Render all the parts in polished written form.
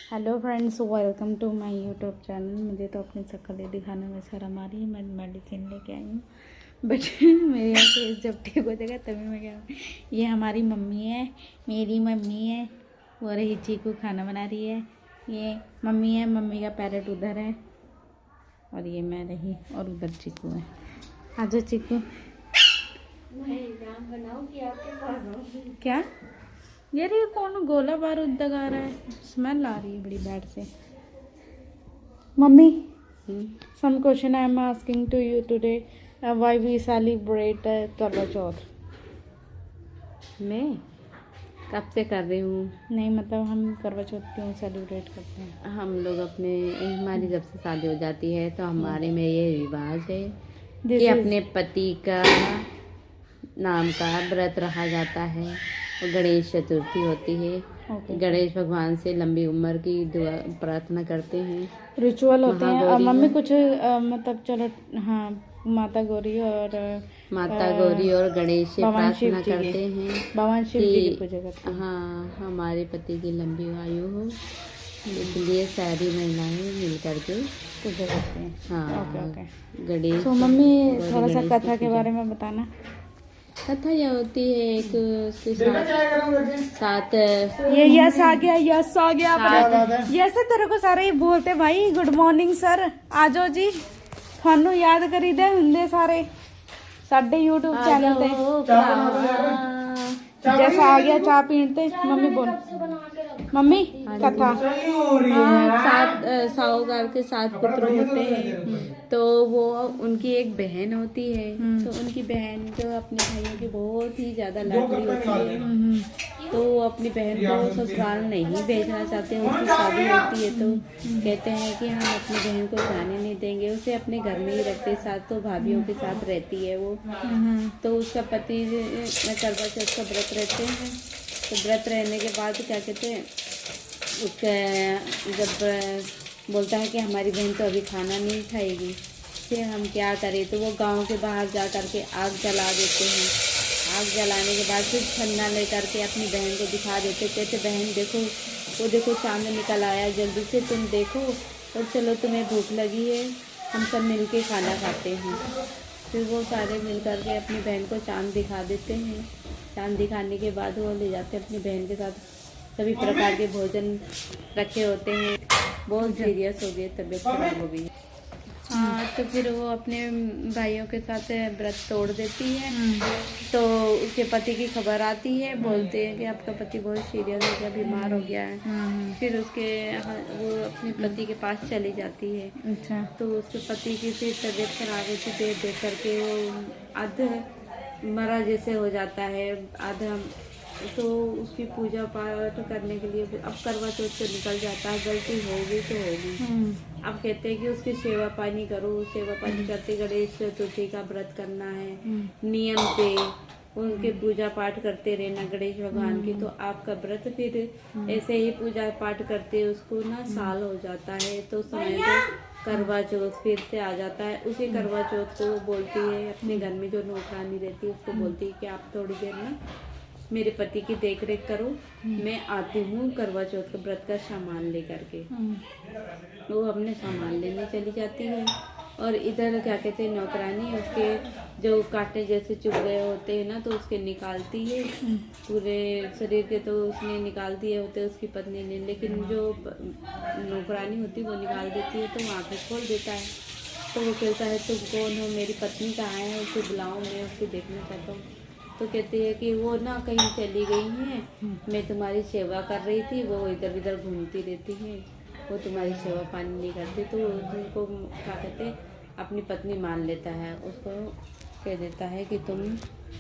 Hello friends, welcome to my YouTube channel. मुझे तो अपनी शक्ल दिखाने में शर्म आ रही है। मैं मेडिसिन लेके आई हूँ बट मेरे यहाँ फेस जब ठीक हो जाएगा तभी मैं क्या। ये हमारी मम्मी है, मेरी मम्मी है। वो रही चीकू खाना बना रही है। ये मम्मी है, मम्मी का पैरेट उधर है और ये मैं रही और उधर चीकू है। आ जाओ चीकू। क्या यार, ये कौन गोला बारूद दगा रहा है? स्मेल आ रही है बड़ी बैड से। Mummy, some question I am asking to you today. Why we celebrate करवा चौथ? मैं कब से कर रही हूँ। नहीं मतलब हम करवा चौथ क्यों सेलिब्रेट करते हैं? हम लोग हमारी जब से शादी हो जाती है तो हमारे में ये रिवाज है कि अपने पति का नाम का व्रत रखा जाता है। गणेश चतुर्थी होती है। गणेश भगवान से लंबी उम्र की दुआ प्रार्थना करते हैं। रिचुअल होते हैं। मम्मी कुछ मतलब चलो हाँ, माता गौरी और गणेश से प्रार्थना करते हैं। भगवान शिव जी की पूजा करते हैं। हाँ, हमारे पति की लंबी आयु हो, इसलिए सारी महिलाएं मिल करके पूजा करते हैं। हाँ, ओके। गणेश। तो मम्मी थोड़ा सा कथा के बारे में बताना। कथा यह होती है एक उसके साथ ये यस आ गया यस तेरे को सारे ही बोलते भाई। गुड मॉर्निंग सर, आ जाओ जी। थानू याद करी दे हुंदे सारे साडे यूट्यूब चैनल ते। जैसा आ गया चाह पीते। मम्मी बोल, मम्मी कथा। साहूकार के 7 पुत्र होते हैं। तो वो उनकी एक बहन होती है। तो उनकी बहन जो अपने भाइयों की बहुत ही ज्यादा लाडली होती है। तो वो अपनी बहन को ससुराल नहीं भेजना चाहते। उसकी शादी होती है तो कहते हैं कि हम अपनी बहन को जाने नहीं देंगे, उसे अपने घर में ही रखते। साथ तो भाभीयों के साथ रहती है वो। तो उसका पति करवा चौथ का व्रत रहते हैं। तो व्रत रहने के बाद क्या कहते हैं, उसका जब बोलता है कि हमारी बहन तो अभी खाना नहीं खाएगी, फिर हम क्या करें। तो वो गांव के बाहर जा कर के आग जला देते हैं। आग जलाने के बाद फिर छन्ना ले करके अपनी बहन को दिखा देते। कहते बहन देखो, वो देखो चांद निकल आया, जल्दी से तुम देखो और चलो, तुम्हें भूख लगी है, हम सब मिल के खाना खाते हैं। फिर वो सारे मिल कर के अपनी बहन को चांद दिखा देते हैं। चांद दिखाने के बाद वो ले जाते हैं अपनी बहन के साथ। सभी प्रकार के भोजन रखे होते हैं। बहुत सीरियस हो गई, तबीयत खराब हो गई। हाँ, तो फिर वो अपने भाइयों के साथ व्रत तोड़ देती है। तो उसके पति की खबर आती है, बोलते हैं कि आपका पति बहुत सीरियस हो गया, बीमार हो गया है। फिर वो अपने पति के पास चली जाती है। अच्छा। तो उसके पति की फिर तबीयत खराब होती, देख करके वो आधा मरा जैसे हो जाता है आधा। तो उसकी पूजा पाठ करने के लिए अब करवा चौथ से निकल जाता है। गलती होगी तो होगी। अब कहते हैं कि उसकी सेवा पानी करो। सेवा पानी करते गणेश चतुर्थी का व्रत करना है नियम से, उनके पूजा पाठ करते रहना गणेश भगवान की। तो आपका व्रत फिर ऐसे ही पूजा पाठ करते उसको ना साल हो जाता है। तो समय पे करवा चौथ फिर से आ जाता है। उसी करवा चौथ को वो बोलती है, अपने घर में जो नौकरानी रहती है उसको बोलती है कि आप थोड़ी देर ना मेरे पति की देख रेख करो, मैं आती हूँ करवा चौथ का व्रत का सामान लेकर के। वो अपने सामान लेने चली जाती है। और इधर क्या कहते हैं, नौकरानी उसके जो कांटे जैसे चुभ गए होते हैं ना, तो उसके निकालती है पूरे शरीर के। तो उसने निकाल दिए होते उसकी पत्नी ने, लेकिन जो नौकरानी होती है वो निकाल देती है। तो वो आँखें खोल देता है। तो वो कहता है तुम कौन हो, मेरी पत्नी कहाँ है, उसे बुलाओ, मैं उसको देखना चाहता हूँ। तो कहती है कि वो ना कहीं चली गई हैं, मैं तुम्हारी सेवा कर रही थी, वो इधर उधर घूमती रहती है, वो तुम्हारी सेवा पानी नहीं करती। तो उनको क्या कहते हैं, अपनी पत्नी मान लेता है। उसको कह देता है कि तुम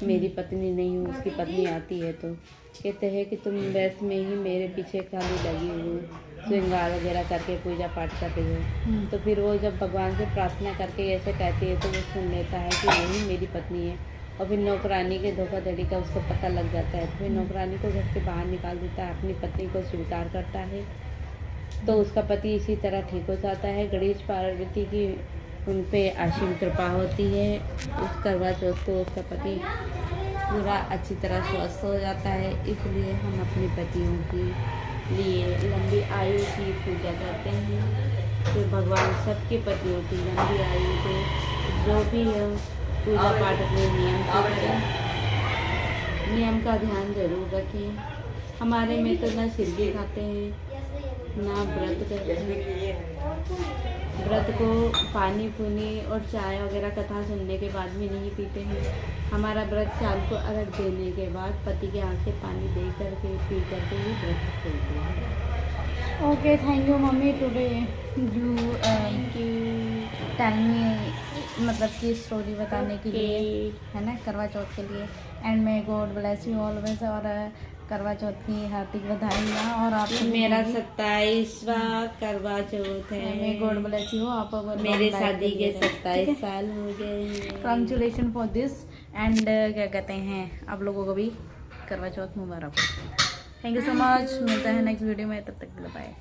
मेरी पत्नी नहीं हो। उसकी पत्नी आती है तो कहते हैं कि तुम व्यर्थ में ही मेरे पीछे खाली लगी हुई, श्रृंगार वगैरह करके पूजा पाठ कर रही हो। तो फिर वो जब भगवान से प्रार्थना करके ऐसे कहती है तो वो सुन लेता है कि यही मेरी पत्नी है। और फिर नौकरानी के धोखाधड़ी का उसको पता लग जाता है। तो फिर नौकरानी को घर से बाहर निकाल देता है, अपनी पत्नी को स्वीकार करता है। तो उसका पति इसी तरह ठीक हो जाता है। गणेश पार्वती की उन पे असीम कृपा होती है। उस करवा चौथ को उसका पति पूरा अच्छी तरह स्वस्थ हो जाता है। इसलिए हम अपने पतियों की लिए लंबी आयु की पूजा करते हैं। फिर भगवान सबके पतियों की लंबी आयु दे, जो भी है पूजा पाठ अपने नियम से करें, नियम का ध्यान जरूर रखें। हमारे में तो ना सिर भी खाते हैं ना व्रत करते हैं। व्रत को पानी पुनी और चाय वगैरह कथा सुनने के बाद भी नहीं पीते हैं। हमारा व्रत शाम को अर्घ देने के बाद पति के हाथ से पानी दे करके पी करके ही व्रत खोलते हैं। Okay, thank you mummy today you tell me, मतलब कि स्टोरी बताने के लिए, है ना, करवा चौथ के लिए। And may God bless you always. और करवा चौथ की हार्दिक बधाइयाँ। और आप मेरा 27वां करवा चौथ है। May God bless you. आप मेरे शादी के 27 साल हो गए। Congratulation for this. एंड क्या कहते हैं, आप लोगों को भी करवा चौथ मुबारक। Thank you so much. मिलते हैं नेक्स्ट वीडियो में, तब तक बाय।